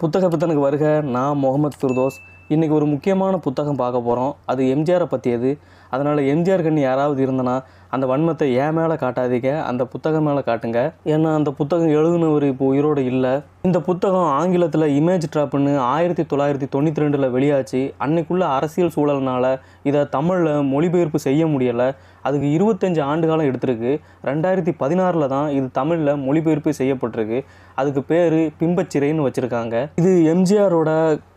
புத்தக பித்தனுக்கு வருக. நான் முகமது ஃபிர்தோஸ். இன்றைக்கி ஒரு முக்கியமான புத்தகம் பார்க்க போகிறோம். அது எம்ஜிஆரை பற்றியது. அதனால் எம்ஜிஆர் கண்ணி யாராவது இருந்தனா அந்த வன்மத்தை என் மேலே காட்டாதீங்க, அந்த புத்தகம் மேலே காட்டுங்க. ஏன்னா அந்த புத்தகம் எழுதுனவர் இப்போ உயிரோடு இல்லை. இந்த புத்தகம் ஆங்கிலத்தில் இமேஜ் ட்ராப்னு 1992 வெளியாச்சு. அன்னைக்குள்ள அரசியல் சூழல்னால் இதை தமிழில் மொழிபெயர்ப்பு செய்ய முடியலை. அதுக்கு 25 ஆண்டு காலம் எடுத்திருக்கு. 2016 தான் இது தமிழில் மொழிபெயர்ப்பு செய்யப்பட்டிருக்கு. அதுக்கு பேர் பிம்பச்சிறைன்னு வச்சுருக்காங்க. இது எம்ஜிஆரோட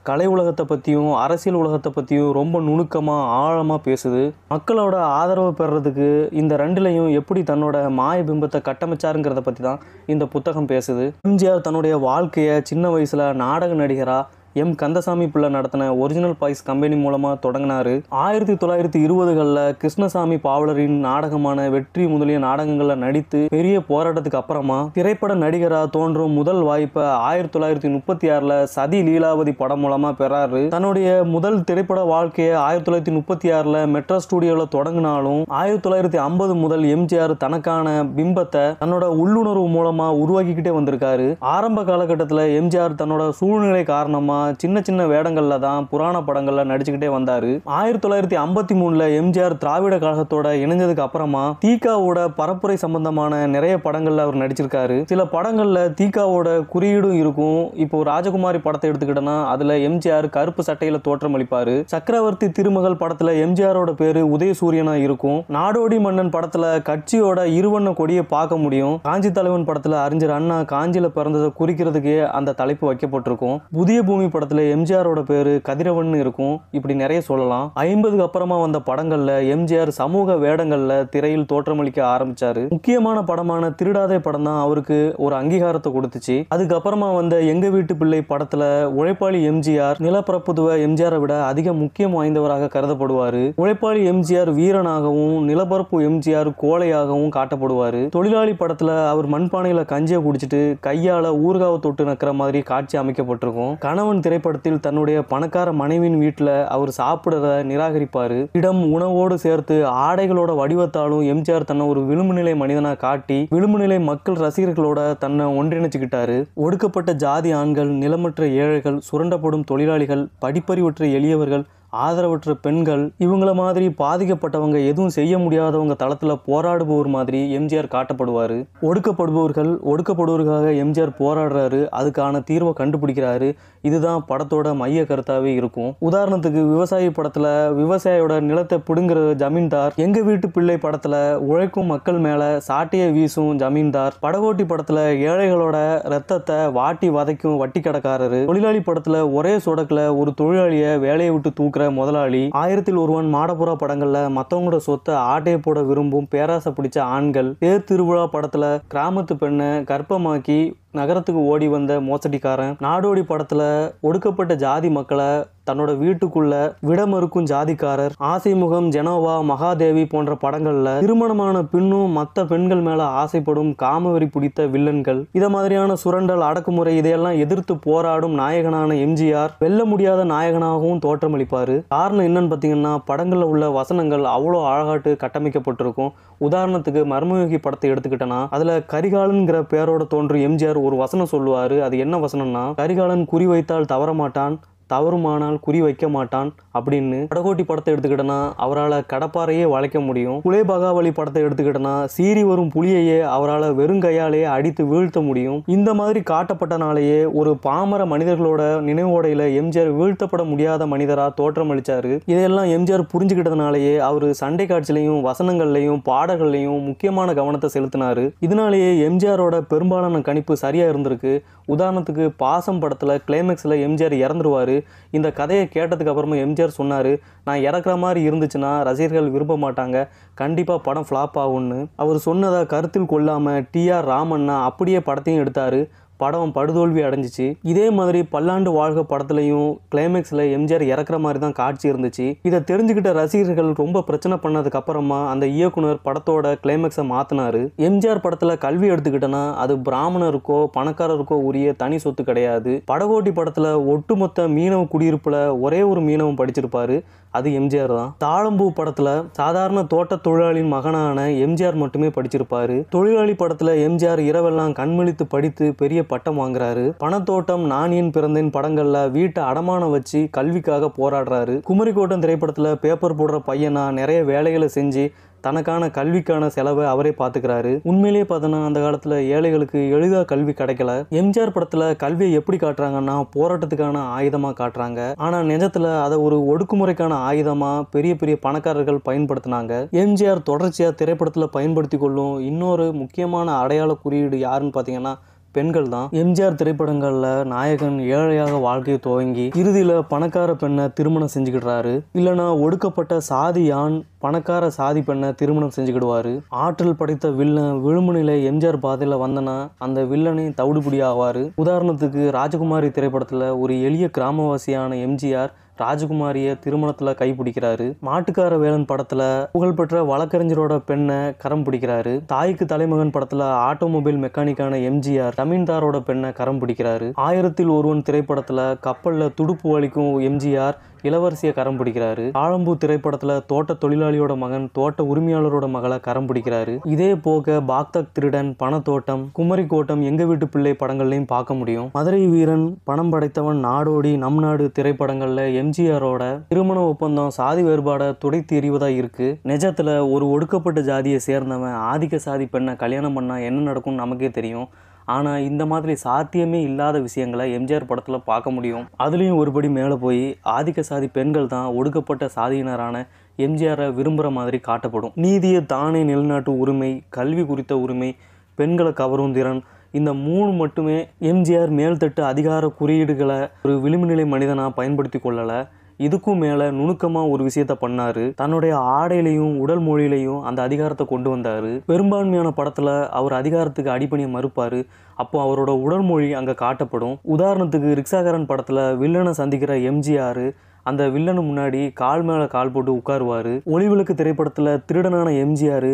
கலை உலகத்தை பற்றியும் அரசியல் உலகத்தை பற்றியும் ரொம்ப நுணுக்கமாக ஆழமாக பேசுது. மக்களோட ஆதரவு பெறுறதுக்கு இந்த ரெண்டுலையும் எப்படி தன்னோட மாய பிம்பத்தை கட்டமைச்சாருங்கிறத பற்றி தான் இந்த புத்தகம் பேசுது. எம்ஜிஆர் தன்னுடைய வாழ்க்கையை சின்ன வயசில் நாடக நடிகராக எம் கந்தசாமி பிள்ளை நடத்தின ஒரிஜினல் பாய்ஸ் கம்பெனி மூலமாக தொடங்கினார். 1920களில் கிருஷ்ணசாமி பாவலரின் நாடகமான வெற்றி முதலிய நாடகங்களில் நடித்து பெரிய போராட்டத்துக்கு அப்புறமா திரைப்பட நடிகராக தோன்றும் முதல் வாய்ப்பை 1936 சதி லீலாவதி படம் மூலமாக பெறாரு. தன்னுடைய முதல் திரைப்பட வாழ்க்கையை 1936 மெட்ரோ ஸ்டுடியோவில் தொடங்கினாலும் 1950 முதல் எம்ஜிஆர் தனக்கான பிம்பத்தை தன்னோட உள்ளுணர்வு மூலமாக உருவாக்கிக்கிட்டே வந்திருக்காரு. ஆரம்ப காலகட்டத்தில் எம்ஜிஆர் தன்னோட சூழ்நிலை காரணமாக சின்ன சின்ன வேடங்கள்ல தான் புராண படங்கள்ல நடிச்சுக்கிட்டே வந்தாரு. 1953 எம்ஜிஆர் திராவிட கழகத்தோட இணைஞ்சதுக்கு அப்புறமா தீகாவோட பரப்புரை சம்பந்தமான நிறைய படங்கள்ல அவர் நடிச்சிருக்காரு. சில படங்கள்ல தீகாவோட குறியீடும் இருக்கும். இப்போ ராஜகுமாரி படத்தை எடுத்துக்கிட்டோம்னா அதுல எம்ஜிஆர் கருப்பு சட்டையில தோற்றமளிப்பாரு. சக்கரவர்த்தி திருமகள் படத்துல எம்ஜிஆரோட பேரு உதயசூரியனா இருக்கும். நாடோடி மன்னன் படத்துல கட்சியோட இருவண்ண கொடியை பார்க்க முடியும். காஞ்சி தலைவன் படத்துல அறிஞர் அண்ணா காஞ்சியில பிறந்ததை குறிக்கிறதுக்கே அந்த தலைப்பு வைக்கப்பட்டிருக்கும். புதிய பூமி படத்துல எம்ஜிஆரோட பேரு கதிரவன் இருக்கும். இப்படி நிறைய சொல்லலாம். 50க்கு அப்புறமா வந்த படங்கள்ல எம்ஜிஆர் சமூக வேடங்கள்ல திரையில் தோற்றமளிக்க ஆரம்பிச்சாரு. முக்கியமான படமான திருடாதே படம் தான் அவருக்கு ஒரு அங்கீகாரத்தை கொடுத்துச்சு. அதுக்கப்புறமா வந்த எங்க வீட்டு பிள்ளை படத்துல உழைப்பாளி எம்ஜிஆர் நிலப்பரப்புத்துவ எம்ஜிஆரை விட அதிக முக்கியம் வாய்ந்தவராக கருதப்படுவாரு. உழைப்பாளி எம்ஜிஆர் வீரனாகவும் நிலப்பரப்பு எம்ஜிஆர் கோழையாகவும் காட்டப்படுவாரு. தொழிலாளி படத்துல அவர் மண்பானையில கஞ்சியை குடிச்சிட்டு கையால ஊர்காவை தொட்டு நக்கிற மாதிரி காட்சி அமைக்கப்பட்டிருக்கும். கணவன் திரைப்படத்தில் தன்னுடைய பணக்கார மனைவியின் வீட்டில் அவர் சாப்பிடுறத நிராகரிப்பாரு. இடம் உணவோடு சேர்த்து ஆடைகளோட வடிவத்தாலும் எம்ஜிஆர் தன்னை ஒரு விளிம்புநிலை மனிதனா காட்டி விளிம்புநிலை மக்கள் ரசிகர்களோட தன்னை ஒன்றிணைச்சுக்கிட்டாரு. ஒடுக்கப்பட்ட ஜாதி ஆண்கள், நிலமற்ற ஏழைகள், சுரண்டப்படும் தொழிலாளிகள், படிப்பறிவற்ற எளியவர்கள், ஆதரவற்ற பெண்கள், இவங்கள மாதிரி பாதிக்கப்பட்டவங்க எதுவும் செய்ய முடியாதவங்க தளத்தில் போராடுபவர் மாதிரி எம்ஜிஆர் காட்டப்படுவார். ஒடுக்கப்படுவதற்காக எம்ஜிஆர் போராடுறாரு. அதுக்கான தீர்வை கண்டுபிடிக்கிறாரு. இதுதான் படத்தோட மைய கருத்தாவே இருக்கும். உதாரணத்துக்கு விவசாயி படத்துல விவசாயியோட நிலத்தை பிடுங்குற ஜமீன்தார், எங்க வீட்டு பிள்ளை படத்துல உழைக்கும் மக்கள் மேல சாட்டையை வீசும் ஜமீன்தார், படகோட்டி படத்துல ஏழைகளோட ரத்தத்தை வாட்டி வதைக்கும் வட்டி கடைக்காரரு, தொழிலாளி படத்துல ஒரே சொடக்குல ஒரு தொழிலாளியை வேலையை விட்டு தூக்குற முதலாளி, 1000ல் ஒருவன் மாடப்புறா படங்கள்ல மத்தவங்களோட சொத்தை ஆட்டையை போட விரும்பும் பேராசை பிடிச்ச ஆண்கள், தேர் திருவிழா படத்துல கிராமத்து பெண்ணை கர்ப்பமாக்கி நகரத்துக்கு ஓடி வந்த மோசடிக்காரன், நாடோடி படத்துல ஒடுக்கப்பட்ட ஜாதி மக்களை தன்னோட வீட்டுக்குள்ள விடமறுக்கும் ஜாதிக்காரர், ஆசைமுகம், ஜெனோவா, மகாதேவி போன்ற படங்கள்ல திருமணமான பின்னும் மற்ற பெண்கள் மேல ஆசைப்படும் காமவெறி பிடித்த வில்லன்கள், இத மாதிரியான சுரண்டல், அடக்குமுறை இதையெல்லாம் எதிர்த்து போராடும் நாயகனான எம்ஜிஆர் வெல்ல முடியாத நாயகனாகவும் தோற்றமளிப்பாரு. காரணம் என்னன்னு பார்த்தீங்கன்னா படங்கள்ல உள்ள வசனங்கள் அவ்வளோ அழகாட்டு கட்டமைக்கப்பட்டிருக்கும். உதாரணத்துக்கு மர்மயோகி படத்தை எடுத்துக்கிட்டனா அதுல கரிகாலன்கிற பேரோட தோன்றும் எம்ஜிஆர் ஒரு வசனம் சொல்லுவாரு. அது என்ன வசனம்னா, கரிகாலன் குறி வைத்தால் தவறமாட்டான், தவறுமானால் குறி வைக்க மாட்டான் அப்படின்னு. படகோட்டி படத்தை எடுத்துக்கிட்டனா அவரால் கடப்பாறையே வளைக்க முடியும். குலேபகாவலி படத்தை எடுத்துக்கிட்டனா சீறி வரும் புலியையே அவரால் வெறுங்கையாலேயே அடித்து வீழ்த்த முடியும். இந்த மாதிரி காட்டப்பட்டனாலேயே ஒரு பாமர மனிதர்களோட நினைவோடையில எம்ஜிஆர் வீழ்த்தப்பட முடியாத மனிதரா தோற்றமளிச்சாரு. இதையெல்லாம் எம்ஜிஆர் புரிஞ்சுக்கிட்டதுனாலேயே அவர் சண்டை காட்சிலையும் வசனங்கள்லையும் பாடல்கள்லையும் முக்கியமான கவனத்தை செலுத்தினாரு. இதனாலேயே எம்ஜிஆரோட பெரும்பாலான கணிப்பு சரியா இருந்திருக்கு. உதாரணத்துக்கு பாசம் படத்துல கிளைமேக்ஸ்ல எம்ஜிஆர் இறந்துருவாரு. இந்த கதையை கேட்டதுக்கு அப்புறமா எம்ஜிஆர் சொன்னாரு, நான் இறக்குற மாதிரி இருந்துச்சுன்னா ரசிகர்கள் விரும்ப மாட்டாங்க, கண்டிப்பா படம் ஃப்ளாப் ஆகும்னு. அவர் சொன்னதை கருத்தில் கொள்ளாம டி.ஆர். ராமண்ணா அப்படியே படத்தையும் எடுத்தாரு. படம் படுதோல்வி அடைஞ்சிச்சு. இதே மாதிரி பல்லாண்டு வாழ்க படத்துலையும் கிளைமேக்ஸில் எம்ஜிஆர் இறக்குற மாதிரி தான் காட்சி இருந்துச்சு. இதை தெரிஞ்சுக்கிட்ட ரசிகர்கள் ரொம்ப பிரச்சனை பண்ணதுக்கு அப்புறமா அந்த இயக்குனர் படத்தோட கிளைமேக்ஸை மாற்றினாரு. எம்ஜிஆர் படத்தில் கல்வி எடுத்துக்கிட்டோன்னா அது பிராமணருக்கோ பணக்காரருக்கோ உரிய தனி சொத்து கிடையாது. படகோட்டி படத்தில் ஒட்டுமொத்த மீனவ குடியிருப்பில் ஒரே ஒரு மீனவன் படிச்சிருப்பாரு. அது எம்ஜிஆர் தான். தாழம்பூ படத்துல சாதாரண தோட்ட தொழிலாளியின் மகனான எம்ஜிஆர் மட்டுமே படிச்சிருப்பாரு. தொழிலாளி படத்துல எம்ஜிஆர் இரவெல்லாம் கண்விழித்து படித்து பெரிய பட்டம் வாங்குறாரு. பணத்தோட்டம், நான் ஏன் பிறந்தேன் படங்கள்ல வீட்டை அடமானம் வச்சு கல்விக்காக போராடுறாரு. குமரிக்கோட்டம் திரைப்படத்துல பேப்பர் போடுற பையனா நிறைய வேலைகளை செஞ்சு தனக்கான கல்விக்கான செலவை அவரே பார்த்துக்கிறாரு. உண்மையிலேயே பார்த்தோன்னா அந்த காலத்தில் ஏழைகளுக்கு எளிதாக கல்வி கிடைக்கல. எம்ஜிஆர் படத்தில் கல்வியை எப்படி காட்டுறாங்கன்னா போராட்டத்துக்கான ஆயுதமாக காட்டுறாங்க. ஆனால் நிஜத்தில் அதை ஒரு ஒடுக்குமுறைக்கான ஆயுதமாக பெரிய பெரிய பணக்காரர்கள் பயன்படுத்தினாங்க. எம்ஜிஆர் தொடர்ச்சியாக திரைப்படத்தில் பயன்படுத்தி கொள்ளும் இன்னொரு முக்கியமான அடையாள குறியீடு யாருன்னு பார்த்தீங்கன்னா பெண்கள் தான். எம்ஜிஆர் திரைப்படங்களில் நாயகன் ஏழையாக வாழ்க்கையை துவங்கி இறுதியில் பணக்கார பெண்ணை திருமணம் செஞ்சுக்கிடுறாரு. இல்லைனா ஒடுக்கப்பட்ட சாதி ஆண் பணக்கார சாதி பெண்ணை திருமணம் செஞ்சுக்கிடுவார். ஆற்றல் படைத்த வில்லன் விழுமுனையில் எம்ஜிஆர் பாதையில் வந்தனா அந்த வில்லனை தவிடுபடி ஆவார். உதாரணத்துக்கு ராஜகுமாரி திரைப்படத்தில் ஒரு எளிய கிராமவாசியான எம்ஜிஆர் ராஜகுமாரியை திருமணத்தில் கைப்பிடிக்கிறாரு. மாட்டுக்கார வேலன் படத்தில் புகழ்பெற்ற வழக்கறிஞரோட பெண்ணை கரம் பிடிக்கிறாரு. தாய்க்கு தலைமகன் படத்தில் ஆட்டோமொபைல் மெக்கானிக்கான எம்ஜிஆர் ஜமீன்தாரோட பெண்ணை கரம் பிடிக்கிறாரு. 1000ல் ஒருவன் திரைப்படத்தில் கப்பலில் துடுப்பு வலிக்கும் எம்ஜிஆர் இளவரசியை கரம் பிடிக்கிறாரு. தாழம்பூ திரைப்படத்தில் தோட்ட தொழிலாளியோட மகன் தோட்ட உரிமையாளரோட மகளை கரம் பிடிக்கிறாரு. இதே போக பாக்தாக் திருடன், பணத்தோட்டம், குமரிக்கோட்டம், எங்க வீட்டு பிள்ளை படங்கள்லையும் பார்க்க முடியும். மதுரை வீரன், பணம் படைத்தவன், நாடோடி, நம் நாடு திரைப்படங்கள்ல எம்ஜிஆரோட திருமண ஒப்பந்தம் சாதி வேறுபாடை துடைத்து எறிவதா இருக்கு. நிஜத்துல ஒரு ஒடுக்கப்பட்ட ஜாதியை சேர்ந்தவன் ஆதிக்க சாதி பெண்ணை கல்யாணம் பண்ணா என்ன நடக்கும்னு நமக்கே தெரியும். ஆனால் இந்த மாதிரி சாத்தியமே இல்லாத விஷயங்களை எம்ஜிஆர் படத்தில் பார்க்க முடியும். அதுலேயும் ஒருபடி மேலே போய் ஆதிக்க சாதி பெண்கள் தான் ஒடுக்கப்பட்ட சாதியினரான எம்ஜிஆரை விரும்புகிற மாதிரி காட்டப்படும். நீதியை தானே நிலைநாட்டு உரிமை, கல்வி குறித்த உரிமை, பெண்களை கவரும் திறன், இந்த 3 மட்டுமே எம்ஜிஆர் மேல்தட்டு அதிகார குறியீடுகளை ஒரு விளிம்புநிலை மனிதனாக பயன்படுத்தி கொள்ளலை. இதுக்கும் மேலே நுணுக்கமாக ஒரு விஷயத்த பண்ணார். தன்னுடைய ஆடையிலையும் உடல் மொழியிலையும் அந்த அதிகாரத்தை கொண்டு வந்தார். பெரும்பான்மையான படத்தில் அவர் அதிகாரத்துக்கு அடிபணிய மறுப்பார். அப்போ அவரோட உடல் மொழி அங்கே காட்டப்படும். உதாரணத்துக்கு ரிக்ஷாக்காரன் படத்தில் வில்லனை சந்திக்கிற எம்ஜிஆர் அந்த வில்லனு முன்னாடி கால் மேலே கால் போட்டு உட்காருவார். ஒளிவிளக்கு திரைப்படத்தில் திருடனான எம்ஜிஆர்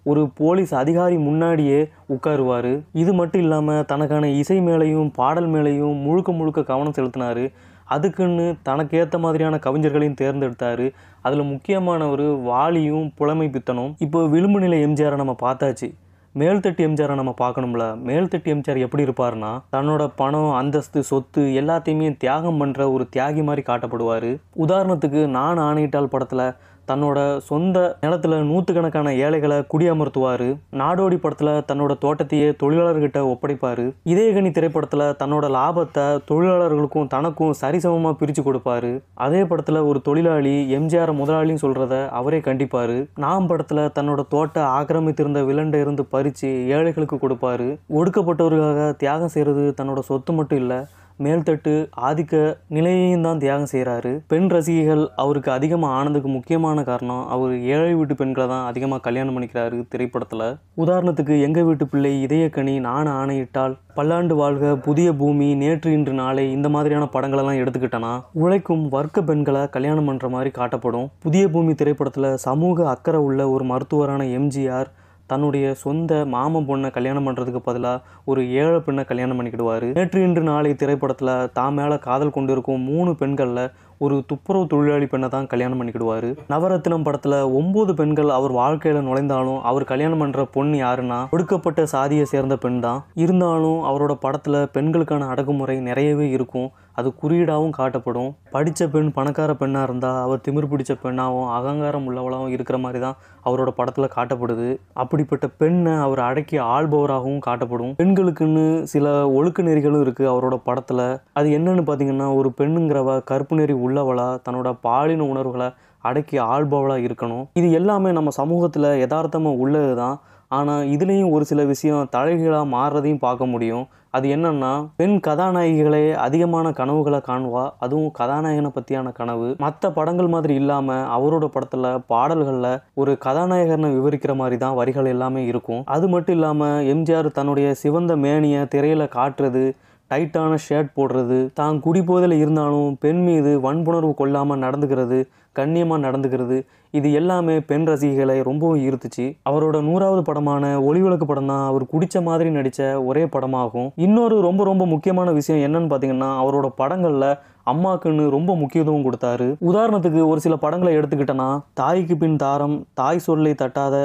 ஒரு போலீஸ் அதிகாரி முன்னாடியே உட்காருவார். இது மட்டும் இல்லாமல் தனக்கான இசை மேலேயும் பாடல் மேலேயும் முழுக்க கவனம் செலுத்தினார். அதுக்குன்னு தனக்கேற்ற மாதிரியான கவிஞர்களையும் தேர்ந்தெடுத்தார். அதில் முக்கியமானவர் வாலியும் புலமை பித்தனும். இப்போ விளிம்பு நிலை எம்ஜிஆரை நம்ம பார்த்தாச்சு. மேல்தட்டு எம்ஜிஆரை நம்ம பார்க்கணும்ல. மேல்தட்டு எம்ஜிஆர் எப்படி இருப்பார்னா தன்னோட பணம், அந்தஸ்து, சொத்து எல்லாத்தையுமே தியாகம் பண்ணுற ஒரு தியாகி மாதிரி காட்டப்படுவார். உதாரணத்துக்கு நான் ஆணையிட்டால் படத்தில் தன்னோட சொந்த நிலத்தில் நூற்றுக்கணக்கான ஏழைகளை குடியமர்த்துவார். நாடோடி படத்தில் தன்னோட தோட்டத்தையே தொழிலாளர்கிட்ட ஒப்படைப்பார். இதயகனி திரைப்படத்தில் தன்னோட லாபத்தை தொழிலாளர்களுக்கும் தனக்கும் சரிசமமாக பிரித்து கொடுப்பாரு. அதே படத்தில் ஒரு தொழிலாளி எம்ஜிஆர் முதலாளின்னு சொல்கிறத அவரே கண்டிப்பார். நாம் படத்தில் தன்னோட தோட்ட ஆக்கிரமித்திருந்த வில்லண்டை இருந்து பறித்து ஏழைகளுக்கு கொடுப்பாரு. ஒடுக்கப்பட்டவர்களுக்காக தியாகம் செய்கிறது தன்னோட சொத்து மட்டும் இல்லை, மேல்தட்டு ஆதிக்க நிலையையும் தான் தியாகம் செய்கிறாரு. பெண் ரசிகைகள் அவருக்கு அதிகமாக ஆனதுக்கு முக்கியமான காரணம் அவர் ஏழை வீட்டு பெண்களை தான் அதிகமாக கல்யாணம் பண்ணிக்கிறாரு திரைப்படத்தில். உதாரணத்துக்கு எங்கள் வீட்டு பிள்ளை, இதயக்கனி, நான் ஆணையிட்டால், பல்லாண்டு வாழ்க, புதிய பூமி, நேற்று இன்று நாளை இந்த மாதிரியான படங்களெல்லாம் எடுத்துக்கிட்டனா உழைக்கும் வர்க்க பெண்களை கல்யாணம் பண்ணுற மாதிரி காட்டப்படும். புதிய பூமி திரைப்படத்தில் சமூக அக்கறை உள்ள ஒரு மருத்துவரான எம்ஜிஆர் தன்னுடைய சொந்த மாமன் பொண்ணை கல்யாணம் பண்ணுறதுக்கு பதிலாக ஒரு ஏழை பெண்ணை கல்யாணம் பண்ணிக்கிடுவார். நேற்று இன்று நாளை திரைப்படத்தில் தான் மேலே காதல் கொண்டு இருக்கும் 3 பெண்களில் ஒரு துப்புரவு தொழிலாளி பெண்ணை தான் கல்யாணம் பண்ணிக்கிடுவார். நவரத்தினம் படத்தில் 9 பெண்கள் அவர் வாழ்க்கையில் நுழைந்தாலும் அவர் கல்யாணம் பண்ணுற பொண்ணு யாருன்னா ஒடுக்கப்பட்ட சாதியை சேர்ந்த பெண் தான். இருந்தாலும் அவரோட படத்தில் பெண்களுக்கான அடக்குமுறை நிறையவே இருக்கும். அது குறியீடாகவும் காட்டப்படும். படித்த பெண் பணக்கார பெண்ணாக இருந்தால் அவர் திமிர் பிடிச்ச பெண்ணாகவும் அகங்காரம் உள்ளவளாகவும் இருக்கிற மாதிரி தான் அவரோட படத்தில் காட்டப்படுது. அப்படிப்பட்ட பெண்ணை அவர் அடக்கி ஆள்பவராகவும் காட்டப்படும். பெண்களுக்குன்னு சில ஒழுக்க நெறிகளும் இருக்குது அவரோட படத்தில். அது என்னன்னு பார்த்தீங்கன்னா, ஒரு பெண்ணுங்கிறவ கற்பு நெறி உள்ளவளா, தன்னோட பாலின உணர்வுகளை அடக்கி ஆள்பவளாக இருக்கணும். இது எல்லாமே நம்ம சமூகத்தில் யதார்த்தமாக உள்ளது தான். ஆனால் இதுலேயும் ஒரு சில விஷயம் தலைகீழாக மாறுறதையும் பார்க்க முடியும். அது என்னன்னா, பெண் கதாநாயகிகளே அதிகமான கனவுகளை காணுவா. அதுவும் கதாநாயகனை பற்றியான கனவு. மற்ற படங்கள் மாதிரி இல்லாமல் அவரோட படத்தில் பாடல்களில் ஒரு கதாநாயகனை விவரிக்கிற மாதிரி தான் வரிகள் எல்லாமே இருக்கும். அது மட்டும் இல்லாமல் எம்ஜிஆர் தன்னுடைய சிவந்த மேனியை திரையில் காட்டுறது, டைட்டான ஷர்ட் போடுறது, தான் குடிபோதையில் இருந்தாலும் பெண் மீது வன்புணர்வு கொள்ளாமல் நடந்துக்கிறது, கண்ணியமாக நடந்துக்கிறது, இது எல்லாமே பெண் ரசிகைகளை ரொம்பவும் ஈர்த்துச்சு. அவரோட 100வது படமான ஒளிவிளக்கு படம் தான் அவர் குடிச்ச மாதிரி நடித்த ஒரே படமாகும். இன்னொரு ரொம்ப ரொம்ப முக்கியமான விஷயம் என்னன்னு பார்த்தீங்கன்னா, அவரோட படங்களில் அம்மாக்குன்னு ரொம்ப முக்கியத்துவம் கொடுத்தாரு. உதாரணத்துக்கு ஒரு சில படங்களை எடுத்துக்கிட்டோன்னா, தாய்க்கு பின் தாரம், தாய் சொல்லை தட்டாத,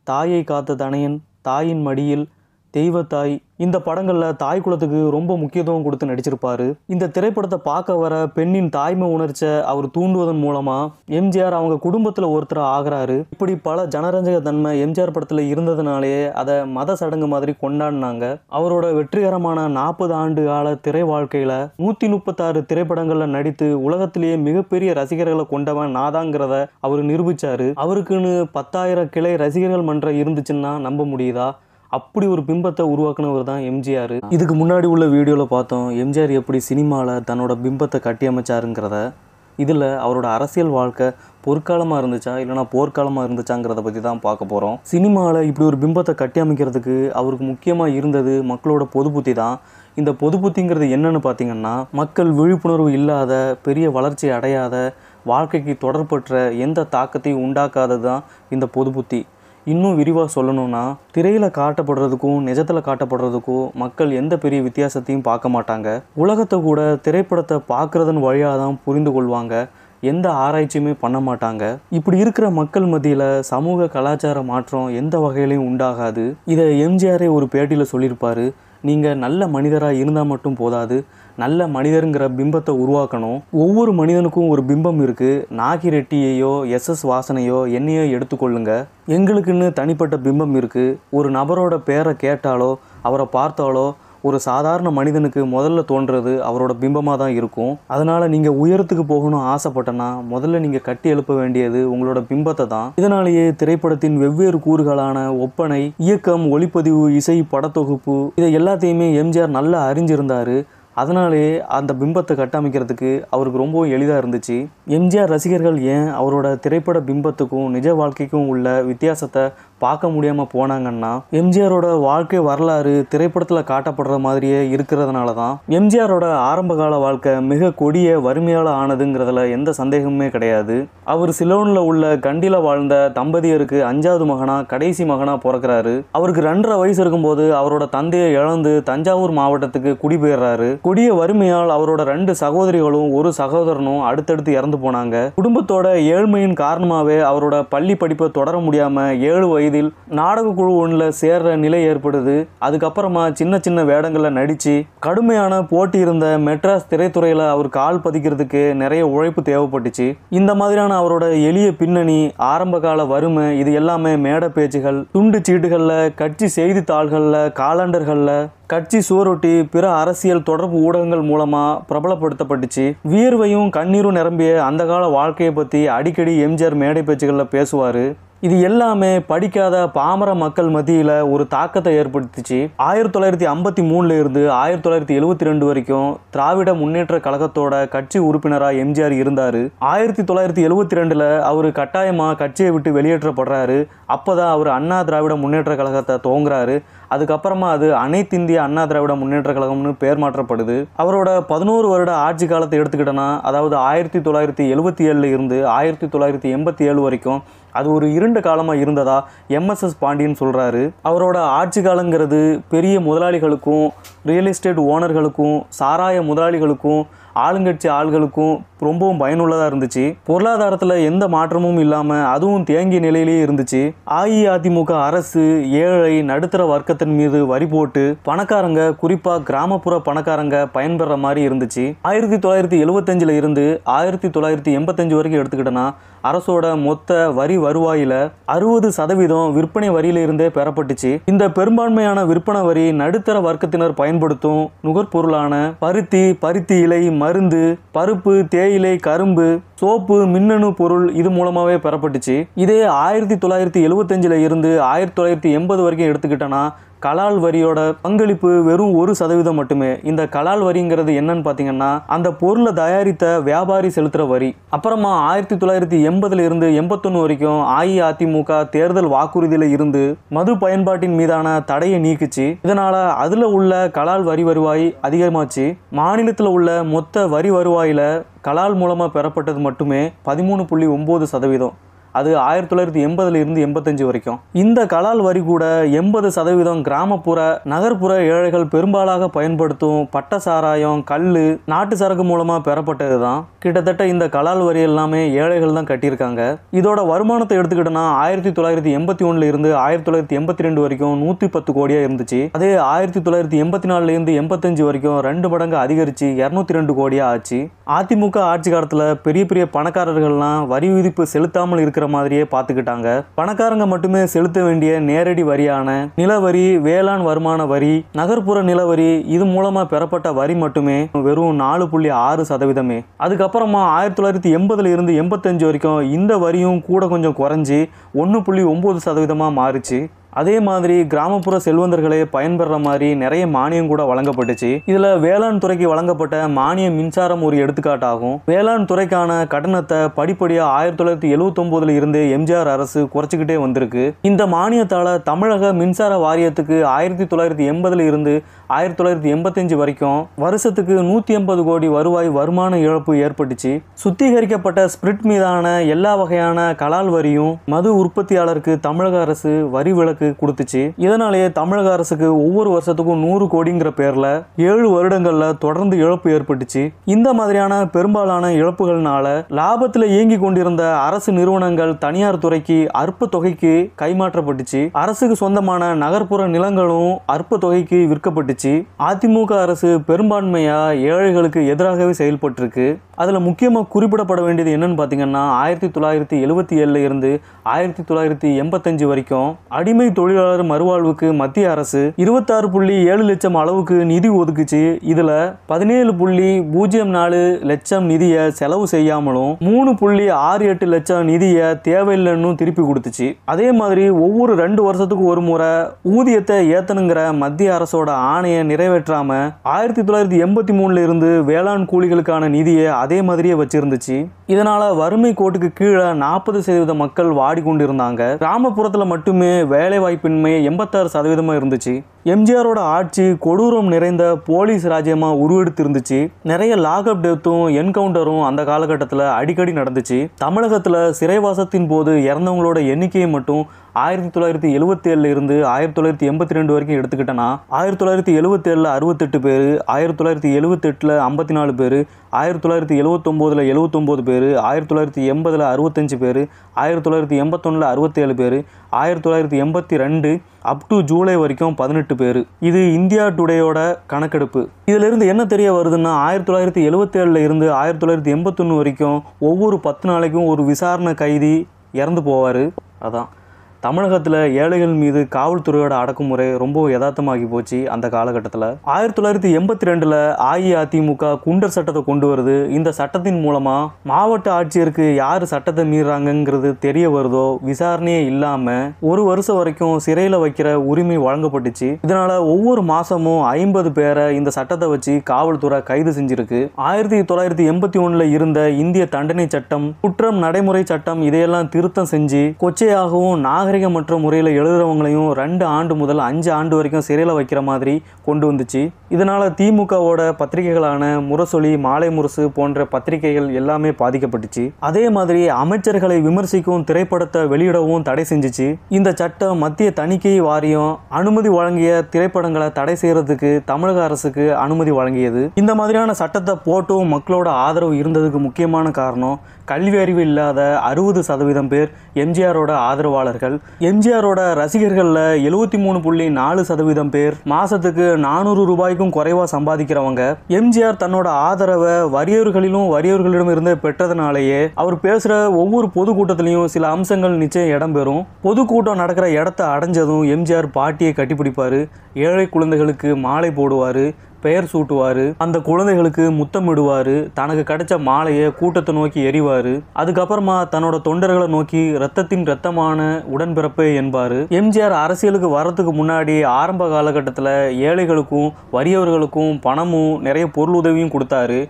தாயை காத்த தனையன், தாயின் மடியில், தெய்வத்தாய், இந்த படங்களில் தாய் குலத்துக்கு ரொம்ப முக்கியத்துவம் கொடுத்து நடிச்சிருப்பாரு. இந்த திரைப்படத்தை பார்க்க வர பெண்ணின் தாய்மை உணர்ச்சியை அவர் தூண்டுவதன் மூலமாக எம்ஜிஆர் அவங்க குடும்பத்தில் ஒருத்தர் ஆகிறாரு. இப்படி பல ஜனரஞ்சக தன்மை எம்ஜிஆர் படத்தில் இருந்ததுனாலே அதை மத சடங்கு மாதிரி கொண்டாடினாங்க. அவரோட வெற்றிகரமான 40 ஆண்டு கால திரை வாழ்க்கையில் 136 திரைப்படங்களில் நடித்து உலகத்திலேயே மிகப்பெரிய ரசிகர்களை கொண்டவன் நாதாங்கிறத அவர் நிரூபித்தார். அவருக்குன்னு 10,000 கிளை ரசிகர்கள் மன்றம் இருந்துச்சுன்னா நம்ப முடியுதா? அப்படி ஒரு பிம்பத்தை உருவாக்குனவர் தான் எம்ஜிஆர். இதுக்கு முன்னாடி உள்ள வீடியோவில் பார்த்தோம் எம்ஜிஆர் எப்படி சினிமாவில் தன்னோட பிம்பத்தை கட்டி அமைச்சாருங்கிறத. இதில் அவரோட அரசியல் வாழ்க்கை பொற்காலமாக இருந்துச்சா இல்லைனா போர்க்காலமாக இருந்துச்சாங்கிறத பற்றி தான் பார்க்க போகிறோம். சினிமாவில் இப்படி ஒரு பிம்பத்தை கட்டி அமைக்கிறதுக்கு அவருக்கு முக்கியமாக இருந்தது மக்களோட பொது புத்தி தான். இந்த பொது புத்திங்கிறது என்னன்னு பார்த்தீங்கன்னா, மக்கள் விழிப்புணர்வு இல்லாத, பெரிய வளர்ச்சி அடையாத, வாழ்க்கைக்கு தொடர்பற்ற எந்த தாக்கத்தையும் உண்டாக்காதது தான் இந்த பொது புத்தி. இன்னும் விரிவாக சொல்லணும்னா, திரையில் காட்டப்படுறதுக்கும் நிஜத்தில் காட்டப்படுறதுக்கும் மக்கள் எந்த பெரிய வித்தியாசத்தையும் பார்க்க மாட்டாங்க. உலகத்தை கூட திரைப்படத்தை பார்க்குறதன் வழியாக தான் புரிந்து கொள்வாங்க. எந்த ஆராய்ச்சியுமே பண்ண மாட்டாங்க. இப்படி இருக்கிற மக்கள் மத்தியில் சமூக கலாச்சார மாற்றம் எந்த வகையிலையும் உண்டாகாது. இதை எம்ஜிஆரே ஒரு பேட்டியில் சொல்லியிருப்பார். நீங்கள் நல்ல மனிதராக இருந்தால் மட்டும் போதாது, நல்ல மனிதருங்கிற பிம்பத்தை உருவாக்கணும். ஒவ்வொரு மனிதனுக்கும் ஒரு பிம்பம் இருக்குது. நாகி ரெட்டியையோ எஸ்எஸ் வாசனையோ என்னையோ எடுத்துக்கொள்ளுங்க, எங்களுக்குன்னு தனிப்பட்ட பிம்பம் இருக்குது. ஒரு நபரோட பேரை கேட்டாலோ அவரை பார்த்தாலோ ஒரு சாதாரண மனிதனுக்கு முதல்ல தோன்றது அவரோட பிம்பமாக தான் இருக்கும். அதனால் நீங்கள் உயரத்துக்கு போகணும் ஆசைப்பட்டனா முதல்ல நீங்கள் கட்டி எழுப்ப வேண்டியது உங்களோட பிம்பத்தை தான். இதனாலேயே திரைப்படத்தின் வெவ்வேறு கூறுகளான ஒப்பனை, இயக்கம், ஒளிப்பதிவு, இசை, படத்தொகுப்பு இதை எல்லாத்தையுமே எம்ஜிஆர் நல்லா அறிஞ்சிருந்தார். அதனாலே அந்த பிம்பத்தை கட்டமைக்கிறதுக்கு அவருக்கு ரொம்பவும் எளிதாக இருந்துச்சு. எம்ஜிஆர் ரசிகர்கள் ஏன் அவரோட திரைப்பட பிம்பத்துக்கும் நிஜ வாழ்க்கைக்கும் உள்ள வித்தியாசத்தை பார்க்க முடியாமல் போனாங்கன்னா, எம்ஜிஆரோட வாழ்க்கை வரலாறு திரைப்படத்தில் காட்டப்படுற மாதிரியே இருக்கிறதுனால தான். எம்ஜிஆரோட ஆரம்பகால வாழ்க்கை மிக கொடிய வறுமையால் ஆனதுங்கிறதுல எந்த சந்தேகமுமே கிடையாது. அவர் சிலோனில் உள்ள கண்டியில் வாழ்ந்த தம்பதியருக்கு 5வது மகனாக கடைசி மகனாக பிறக்கிறாரு. அவருக்கு 2.5 வயசு இருக்கும்போது அவரோட தந்தையை இழந்து தஞ்சாவூர் மாவட்டத்துக்கு குடிபெயர்றாரு. கொடிய வறுமையால் அவரோட 2 சகோதரிகளும் 1 சகோதரனும் அடுத்தடுத்து இறந்து போனாங்க. குடும்பத்தோட ஏழ்மையின் காரணமாகவே அவரோட பள்ளி படிப்பை தொடர முடியாமல் 7 வயதில் நாடக குழு ஒன்றில் சேர்ற நிலை ஏற்படுது. அதுக்கப்புறமா சின்ன சின்ன வேடங்களில் நடித்து கடுமையான போட்டி இருந்த மெட்ராஸ் திரைத்துறையில் அவர் கால் பதிக்கிறதுக்கு நிறைய உழைப்பு தேவைப்பட்டுச்சு. இந்த மாதிரியான அவரோட எளிய பின்னணி, ஆரம்பகால வறுமை, இது எல்லாமே மேடை பேச்சுகள், துண்டு சீட்டுகளில், கட்சி செய்தித்தாள்களில், காலண்டர்களில், கட்சி சுவரொட்டி, பிற அரசியல் தொடர்பு ஊடகங்கள் மூலமாக பிரபலப்படுத்தப்பட்டுச்சு. வியர்வையும் கண்ணீரும் நிரம்பிய அந்த கால வாழ்க்கையை பற்றி அடிக்கடி எம்ஜிஆர் மேடை பேச்சுகளில் பேசுவார். இது எல்லாமே படிக்காத பாமர மக்கள் மத்தியில் ஒரு தாக்கத்தை ஏற்படுத்திச்சு. 1953 இருந்து 1972 வரைக்கும் திராவிட முன்னேற்ற கழகத்தோட கட்சி உறுப்பினராக எம்ஜிஆர் இருந்தார். 1972 அவர் கட்டாயமாக கட்சியை விட்டு வெளியேற்றப்படுறாரு. அப்போ தான் அவர் அண்ணா திராவிட முன்னேற்ற கழகத்தை துவங்குறாரு. அதுக்கப்புறமா அது அனைத்து இந்திய அண்ணா திராவிட முன்னேற்ற கழகம்னு பேர் மாற்றப்படுது. அவரோட 11 வருட ஆட்சி காலத்தை எடுத்துக்கிட்டோன்னா, அதாவது 1977 இருந்து 1987 வரைக்கும் அது ஒரு இருண்ட காலமாக இருந்ததா எம்எஸ்எஸ் பாண்டியன் சொல்கிறாரு. அவரோட ஆட்சி காலங்கிறது பெரிய முதலாளிகளுக்கும், ரியல் எஸ்டேட் ஓனர்களுக்கும், சாராய முதலாளிகளுக்கும், ஆளுங்கட்சி ஆள்களுக்கும் ரொம்பவும் பயனுள்ளதாக இருந்துச்சு. பொருளாதாரத்தில் எந்த மாற்றமும் இல்லாமல் அதுவும் தேங்கிய நிலையிலேயே இருந்துச்சு. அஇஅதிமுக அரசு ஏழை நடுத்தர வர்க்கத்தின் மீது வரி போட்டு பணக்காரங்க, குறிப்பாக கிராமப்புற பணக்காரங்க பயன்பெற மாதிரி இருந்துச்சு. 1975 இருந்து 1985 வரைக்கும் எடுத்துக்கிட்டோன்னா, அரசோட மொத்த வரி வருவாயில் 60% விற்பனை வரியில இருந்தே பெறப்பட்டுச்சு. இந்த பெரும்பான்மையான விற்பனை வரி நடுத்தர வர்க்கத்தினர் பயன்படுத்தும் நுகர்பொருளான பருத்தி, பருத்தி இலை, மருந்து, பருப்பு, தேயிலை, கரும்பு, சோப்பு, மின்னணு பொருள் இது மூலமாகவே பெறப்பட்டுச்சு. இதே 1975 இருந்து 1980 வரைக்கும் எடுத்துக்கிட்டோன்னா, கலால் வரியோட பங்களிப்பு வெறும் 1% மட்டுமே. இந்த கலால் வரிங்கிறது என்னன்னு பார்த்தீங்கன்னா, அந்த பொருளை தயாரித்த வியாபாரி செலுத்துகிற வரி. அப்புறமா 1980 இருந்து 81 வரைக்கும் அஇஅதிமுக தேர்தல் வாக்குறுதியில் இருந்து மது பயன்பாட்டின் மீதான தடையை நீக்குச்சு. இதனால் அதில் உள்ள கலால் வரி வருவாய் அதிகமாச்சு. மாநிலத்தில் உள்ள மொத்த வரி வருவாயில் கலால் மூலமாக பெறப்பட்டது மட்டுமே 13.9%. அது 1980 இருந்து 85 வரைக்கும். இந்த கலால் வரி கூட 80% கிராமப்புற நகர்ப்புற ஏழைகள் பெரும்பாலாக பயன்படுத்தும் பட்ட சாராயம், கல்லு, நாட்டு சரக்கு மூலமா பெறப்பட்டது தான். கிட்டத்தட்ட இந்த கலால் வரி எல்லாமே ஏழைகள் தான் கட்டியிருக்காங்க. இதோட வருமானத்தை எடுத்துக்கிட்டோம்னா 1981 இருந்து 1982 வரைக்கும் 110 கோடியா இருந்துச்சு. அதே 1984 இருந்து 85 வரைக்கும் 2 மடங்கு அதிகரிச்சு 202 கோடியா ஆச்சு. அதிமுக ஆட்சி காலத்துல பெரிய பெரிய பணக்காரர்கள்லாம் வரி விதிப்பு செலுத்தாமல் இருக்கிற மாதிரியே பார்த்துக்கிட்டாங்க. பணக்காரங்க மட்டுமே செலுத்த வேண்டிய நேரடி வரியான நிலவரி, வேளாண் வருமான வரி, நகர்ப்புற நிலவரி, இது மூலமா பெறப்பட்ட வரி மட்டுமே வெறும் 4.6%. அதுக்கப்புறமா 1980 இருந்து 85 வரைக்கும் இந்த வரியும் கூட கொஞ்சம் குறைஞ்சி 1.9% மாறுச்சு. அதே மாதிரி கிராமப்புற செல்வந்தர்களே பயன்பெற மாதிரி நிறைய மானியம் கூட வழங்கப்பட்டுச்சு. இதுல வேளாண் துறைக்கு வழங்கப்பட்ட மானிய மின்சாரம் ஒரு எடுத்துக்காட்டாகும். வேளாண் துறைக்கான கட்டணத்தை படிப்படியா 1979 இருந்து எம்ஜிஆர் அரசு குறைச்சிக்கிட்டே வந்திருக்கு. இந்த மானியத்தால தமிழக மின்சார வாரியத்துக்கு 1980 இருந்து 1985 வரைக்கும் வருஷத்துக்கு 180 கோடி வருமான இழப்பு ஏற்பட்டுச்சு. சுத்திகரிக்கப்பட்ட ஸ்பிரிட் மீதான எல்லா வகையான கலால் வரியும் மது உற்பத்தியாளருக்கு தமிழக அரசு வரி விலக்கு கொடுத்துச்சு. இதனாலேயே தமிழக அரசுக்கு ஒவ்வொரு வருஷத்துக்கும் 100 கோடிங்கிற பேர்ல 7 வருடங்கள்ல தொடர்ந்து இழப்பு ஏற்பட்டுச்சு. இந்த மாதிரியான பெரும்பாலான இழப்புகள்னால லாபத்தில் இயங்கி கொண்டிருந்த அரசு நிறுவனங்கள் தனியார் துறைக்கு அற்ப தொகைக்கு கைமாற்றப்பட்டுச்சு. அரசுக்கு சொந்தமான நகர்ப்புற நிலங்களும் அற்ப தொகைக்கு விற்கப்பட்டுச்சு. அதிமுக அரசு பெரும்பான்மையா ஏழைகளுக்கு எதிராகவே செயல்பட்டிருக்கு. அதுல முக்கியமா குறிப்பிடப்பட வேண்டியது என்னன்னு பாத்தீங்கன்னா 1977 இருந்து 1985 வரைக்கும் அடிமை தொழிலாளர் மறுவாழ்வுக்கு மத்திய அரசு 26.7 லட்சம் அளவுக்கு நிதி ஒதுக்குச்சு. இதுல 17.04 லட்சம் நிதியை செலவு செய்யாமலும் 3.68 லட்சம் நிதியை தேவையில்லைன்னு திருப்பி கொடுத்துச்சு. அதே மாதிரி ஒவ்வொரு 2 வருஷத்துக்கு ஒரு முறை ஊதியத்தை ஏத்தனுங்கிற மத்திய அரசோட ஆணையை நிறைவேற்றாம 1983 இருந்து வேளாண் கூலிகளுக்கான நிதியை அதே மாதிரியே வச்சிருந்துச்சு. இதனால வறுமை கோட்டுக்கு கீழே 40% மக்கள் வாடிக்கொண்டிருந்தாங்க. கிராமப்புறத்துல மட்டுமே வேலை வாய்ப்பின்மை 86% இருந்துச்சு. எம்ஜிஆரோட ஆட்சி கொடூரம் நிறைந்த போலீஸ் ராஜ்யமா உருவெடுத்து இருந்துச்சு. நிறைய லாக்அப் டெத்தும் என்கவுண்டரும் அந்த காலகட்டத்தில் அடிக்கடி நடந்துச்சு. தமிழகத்தில் சிறைவாசத்தின் போது இறந்தவங்களோட எண்ணிக்கையை மட்டும் 1977 இருந்து 1982 வரைக்கும் எடுத்துக்கிட்டோன்னா 1977 68 பேர், 1978 54 பேர், 1979 79 பேர், 1980 65 பேர், 1981 67 பேர், 1982 அப் டு ஜூலை வரைக்கும் 18 பேர். இது இந்தியா டுடேயோட கணக்கெடுப்பு. இதுல இருந்து என்ன தெரிய வருதுன்னா 1977 இருந்து 1981 வரைக்கும் ஒவ்வொரு 10 நாளைக்கும் ஒரு விசாரணை கைதி இறந்து போவார். அதான் தமிழகத்தில் ஏழைகள் மீது காவல்துறையோட அடக்குமுறை ரொம்ப யதார்த்தமாகி போச்சு. அந்த காலகட்டத்தில் 1982 அஇஅதிமுக குண்டர் சட்டத்தை கொண்டு வருது. இந்த சட்டத்தின் மூலமா மாவட்ட ஆட்சியருக்கு யார் சட்டத்தை மீறாங்கிறது தெரிய வருதோ விசாரணையே இல்லாம 1 வருஷம் வரைக்கும் சிறையில் வைக்கிற உரிமை வழங்கப்பட்டுச்சு. இதனால ஒவ்வொரு மாசமும் 50 பேரை இந்த சட்டத்தை வச்சு காவல்துறை கைது செஞ்சிருக்கு. 1981 இருந்த இந்திய தண்டனை சட்டம், குற்றம் நடைமுறை சட்டம் இதையெல்லாம் திருத்தம் செஞ்சு கொச்சையாகவும் நாகரிகமற்ற முறையில் எழுதுறவங்களையும் 2 ஆண்டு முதல் 5 ஆண்டு வரைக்கும் சிறையில் வைக்கிற மாதிரி கொண்டு வந்துச்சு. இதனால திமுகவோட பத்திரிகைகளான முரசொலி, மாலை முரசு போன்ற பத்திரிகைகள் எல்லாமே பாதிக்கப்பட்டுச்சு. அதே மாதிரி அமைச்சர்களை விமர்சிக்கும் திரைப்படத்தை வெளியிடவும் தடை செஞ்சிச்சு. இந்த சட்டம் மத்திய தணிக்கை வாரியம் அனுமதி வழங்கிய திரைப்படங்களை தடை செய்யறதுக்கு தமிழக அரசுக்கு அனுமதி வழங்கியது. இந்த மாதிரியான சட்டத்தை போட்டும் மக்களோட ஆதரவு இருந்ததுக்கு முக்கியமான காரணம் கல்வி அறிவு இல்லாத 60% பேர் எம்ஜிஆரோட ஆதரவாளர்கள். எம்ஜிஆரோட ரசிகர்களில் 73.4% பேர் மாசத்துக்கு 400 ரூபாய்க்கும் குறைவா சம்பாதிக்கிறவங்க. எம்ஜிஆர் தன்னோட ஆதரவை வறியவர்களிடமிருந்து பெற்றதுனாலேயே அவர் பேசுற ஒவ்வொரு பொதுக்கூட்டத்திலையும் சில அம்சங்கள் நிச்சயம் இடம்பெறும். பொதுக்கூட்டம் நடக்கிற இடத்த அடைஞ்சதும் எம்ஜிஆர் பாட்டியை கட்டிப்பிடிப்பாரு, ஏழை குழந்தைகளுக்கு மாலை போடுவாரு, பெயர் சூட்டுவார், அந்த குழந்தைகளுக்கு முத்தமிடுவார், தனக்கு கிடைச்ச மாலையை கூட்டத்தை நோக்கி எறிவார். அதுக்கப்புறமா தன்னோட தொண்டர்களை நோக்கி ரத்தத்தின் ரத்தமான உடன்பிறப்பே என்பார். எம்ஜிஆர் அரசியலுக்கு வரத்துக்கு முன்னாடி ஆரம்ப காலகட்டத்தில் ஏழைகளுக்கும் வறியவர்களுக்கும் பணமும் நிறைய பொருள் உதவியும் கொடுத்தாரு.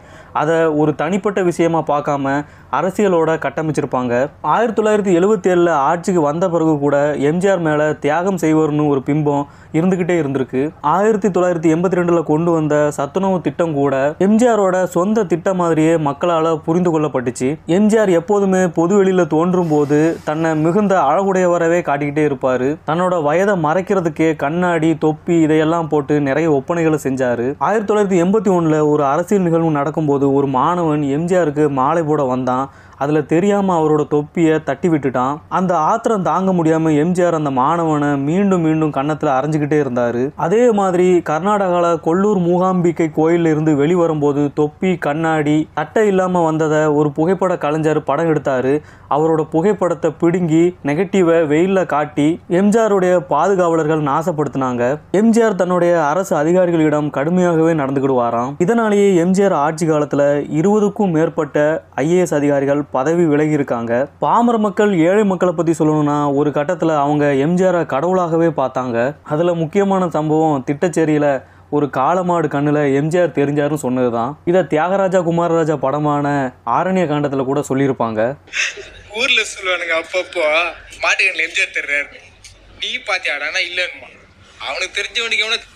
அதை ஒரு தனிப்பட்ட விஷயமா பார்க்காம அரசியலோட கட்டமைச்சிருப்பாங்க. 1977 ஆட்சிக்கு வந்த பிறகு கூட எம்ஜிஆர் மேலே தியாகம் செய்வர்னு ஒரு பிம்பம் இருந்துக்கிட்டே இருந்திருக்கு. 1982 கொண்டு வந்த சத்துணவு திட்டம் கூட எம்ஜிஆரோட சொந்த திட்டம் மாதிரியே மக்களால் புரிந்து கொள்ளப்பட்டுச்சு. எம்ஜிஆர் எப்போதுமே பொது வெளியில் தோன்றும் போது தன்னை மிகுந்த அழகுடையவரவே காட்டிக்கிட்டே இருப்பார். தன்னோட வயதை மறைக்கிறதுக்கே கண்ணாடி, தொப்பி இதையெல்லாம் போட்டு நிறைய ஒப்பனைகளை செஞ்சார். 1981 ஒரு அரசியல் நிகழ்வு நடக்கும்போது ஒரு மாணவன் எம்ஜிஆருக்கு மாலை போட வந்தான். அதில் தெரியாமல் அவரோட தொப்பியை தட்டி விட்டுட்டான். அந்த ஆத்திரம் தாங்க முடியாமல் எம்ஜிஆர் அந்த மாணவனை மீண்டும் மீண்டும் கன்னத்தில் அரைஞ்சிக்கிட்டே இருந்தார். அதே மாதிரி கர்நாடகாவில் கொல்லூர் மூகாம்பிகை கோயிலில் இருந்து வெளிவரும்போது தொப்பி, கண்ணாடி, தட்டை இல்லாமல் வந்ததை ஒரு புகைப்பட கலைஞர் படம் எடுத்தார். அவரோட புகைப்படத்தை பிடுங்கி நெகட்டிவை வெயிலில் காட்டி எம்ஜிஆருடைய பாதுகாவலர்கள் நாசப்படுத்தினாங்க. எம்ஜிஆர் தன்னுடைய அரசு அதிகாரிகளிடம் கடுமையாகவே நடந்துக்கிடுவாராம். இதனாலேயே எம்ஜிஆர் ஆட்சி காலத்தில் 20க்கும் மேற்பட்ட IAS அதிகாரிகள் பதவி விலகி இருக்காங்க. பாமர மக்கள், ஏழை மக்களை பற்றி சொல்லணும்னா ஒரு கட்டத்தில் அவங்க எம்ஜிஆரை கடவுளாகவே பார்த்தாங்க. அதில் முக்கியமான சம்பவம் திட்டச்சேரியில் ஒரு காளமாடு கண்ணில் எம்ஜிஆர் தெரிஞ்சாருன்னு சொன்னது தான். இதை தியாகராஜா குமாரராஜா படமான ஆரண்ய காண்டத்தில் கூட சொல்லியிருப்பாங்க. ஊர்ல சொல்லுவானுங்க அப்பப்போ மாட்டுக்கண்ணில் எம்ஜிஆர் தெரிறாரு, நீ பாத்தியாடானா இல்லைன்னுமா. அவனுக்கு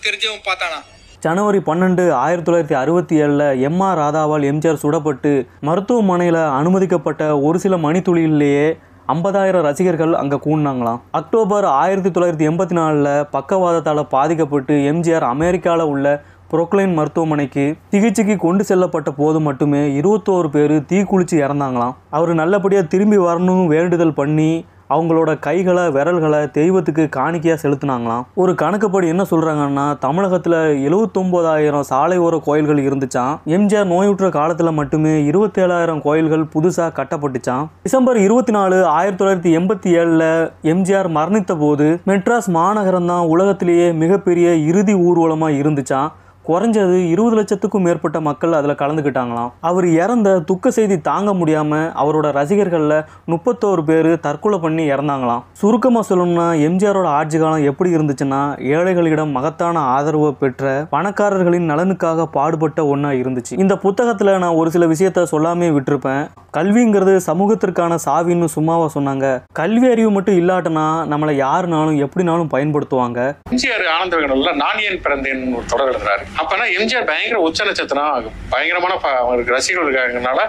தெரிஞ்சவன் பார்த்தானா. ஜனவரி 12, 1967 MR ராதாவால் எம்ஜிஆர் சுடப்பட்டு மருத்துவமனையில் அனுமதிக்கப்பட்ட ஒரு சில மணித்துளியிலேயே 50,000 ரசிகர்கள் அங்கே கூடினாங்களாம். அக்டோபர் 1984 பக்கவாதத்தால் பாதிக்கப்பட்டு எம்ஜிஆர் அமெரிக்காவில் உள்ள புரோக்லைன் மருத்துவமனைக்கு சிகிச்சைக்கு கொண்டு செல்லப்பட்ட போது மட்டுமே 21 பேர் தீக்குளிச்சு இறந்தாங்களாம். அவர் நல்லபடியாக திரும்பி வரணும்னு வேண்டுதல் பண்ணி அவங்களோட கைகளை, விரல்களை தெய்வத்துக்கு காணிக்கையாக செலுத்தினாங்களாம். ஒரு கணக்குப்படி என்ன சொல்கிறாங்கன்னா, தமிழகத்தில் 79,000 சாலை ஓர கோயில்கள் இருந்துச்சான். எம்ஜிஆர் நோயுற்ற காலத்தில் மட்டுமே 27,000 கோயில்கள் புதுசாக கட்டப்பட்டுச்சான். டிசம்பர் 24, 1987 எம்ஜிஆர் மரணித்த போது மெட்ராஸ் மாநகரம் தான் உலகத்திலேயே மிகப்பெரிய இறுதி ஊர்வலமாக இருந்துச்சான். குறைஞ்சது 20 லட்சத்துக்கும் மேற்பட்ட மக்கள் அதில் கலந்துக்கிட்டாங்களாம். அவர் இறந்த துக்க செய்தி தாங்க முடியாமல் அவரோட ரசிகர்களில் 31 பேர் தற்கொலை பண்ணி இறந்தாங்களாம். சுருக்கமாக சொல்லணும்னா எம்ஜிஆரோட ஆட்சி காலம் எப்படி இருந்துச்சுன்னா, ஏழைகளிடம் மகத்தான ஆதரவை பெற்ற பணக்காரர்களின் நலனுக்காக பாடுபட்ட ஒன்றா இருந்துச்சு. இந்த புத்தகத்தில் நான் ஒரு சில விஷயத்த சொல்லாமே விட்டுருப்பேன். கல்விங்கிறது சமூகத்திற்கான சாவின்னு சும்மாவா சொன்னாங்க. கல்வி அறிவு மட்டும் இல்லாட்டனா நம்மளை யாருனாலும் எப்படினாலும் பயன்படுத்துவாங்க. எம்ஜிஆர் ஆனந்த விகடன்ல நான் ஏன் பிறந்தேன் ஒரு தொடர் எழுதுறாரு. அப்பனா எம்ஜிஆர் பயங்கர உச்ச நட்சத்திரம், பயங்கரமான அவருக்கு ரசிகர்கள் இருக்காங்கனால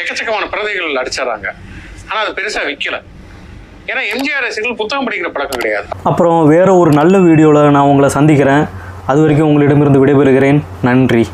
எக்கச்சக்கமான பிரதிகள் அடிச்சிடறாங்க. ஆனா அது பெருசா விற்கல. ஏன்னா எம்ஜிஆர் ரசிகர்கள் புத்தகம் படிக்கிற பழக்கம் கிடையாது. அப்புறம் வேற ஒரு நல்ல வீடியோவில் நான் உங்களை சந்திக்கிறேன். அது வரைக்கும் உங்களிடமிருந்து விடைபெறுகிறேன். நன்றி.